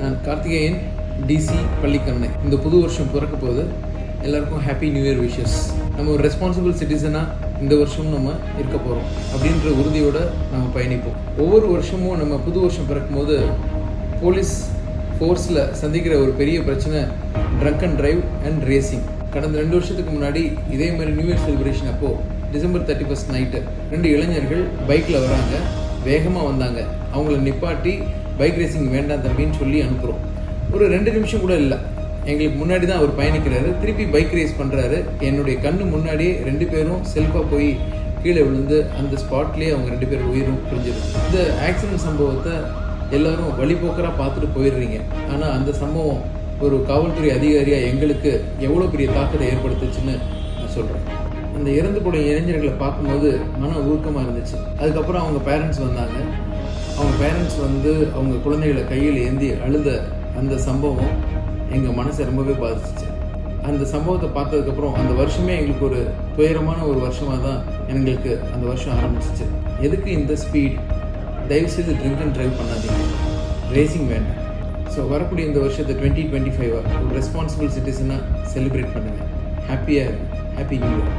நான் கார்த்திகேயன், டிசி பள்ளிக்கரணை. இந்த புது வருஷம் பிறக்க போகுது. எல்லாருக்கும் ஹாப்பி நியூ இயர் விஷஸ். நம்ம ஒரு ரெஸ்பான்சிபிள் சிட்டிசனாக இந்த வருஷமும் நம்ம இருக்க போகிறோம் அப்படின்ற உறுதியோடு நம்ம பயணிப்போம். ஒவ்வொரு வருஷமும் நம்ம புது வருஷம் பிறக்கும்போது போலீஸ் ஃபோர்ஸில் சந்திக்கிற ஒரு பெரிய பிரச்சனை drunk and drive and racing. கடந்த 2 வருஷத்துக்கு முன்னாடி இதே மாதிரி நியூ இயர் செலிப்ரேஷன் அப்போது டிசம்பர் 31 நைட்டு 2 இளைஞர்கள் பைக்கில் வராங்க. வேகமாக வந்தாங்க. அவங்கள நிப்பாட்டி பைக் ரேசிங் வேண்டாம் தம்பின்னு சொல்லி அனுப்புகிறோம். ஒரு 2 நிமிஷம் கூட இல்லை, எங்களுக்கு முன்னாடி தான் அவர் பயணிக்கிறாரு. திருப்பி பைக் ரேஸ் பண்ணுறாரு. என்னுடைய கண்ணு முன்னாடியே 2 பேரும் செல்ஃபாக போய் கீழே விழுந்து அந்த ஸ்பாட்லேயே அவங்க 2 பேர் உயிரும் புரிஞ்சிருக்கு. இந்த ஆக்சிடென்ட் சம்பவத்தை எல்லாரும் வழிபோக்கராக பார்த்துட்டு போயிடுறீங்க. ஆனால் அந்த சம்பவம் ஒரு காவல்துறை அதிகாரியாக எங்களுக்கு எவ்வளோ பெரிய தாக்கத்தை ஏற்படுத்துச்சுன்னு நான் சொல்கிறேன். அந்த இறந்து போன இளைஞர்களை பார்க்கும்போது மன ஊக்கமாக இருந்துச்சு. அதுக்கப்புறம் அவங்க பேரண்ட்ஸ் வந்தாங்க. அவங்க பேரண்ட்ஸ் அவங்க குழந்தைகளை கையில் ஏந்தி அழுத அந்த சம்பவம் எங்கள் மனசை ரொம்பவே பாதிச்சிச்சு. அந்த சம்பவத்தை பார்த்ததுக்கப்புறம் அந்த வருஷமே எங்களுக்கு ஒரு துயரமான ஒரு வருஷமாக தான் எங்களுக்கு அந்த வருஷம் ஆரம்பிச்சிச்சு. எதுக்கு இந்த ஸ்பீட்? தயவுசெய்து ட்ரிங்க் அண்ட் ட்ரைவ் பண்ணாதீங்க, ரேசிங் வேண்டாம். ஸோ வரக்கூடிய இந்த வருஷத்தை 2025 ஒரு ரெஸ்பான்சிபிள் சிட்டிசனாக செலிப்ரேட் பண்ணுங்கள். ஹாப்பியாக இருங்க. Happy new year.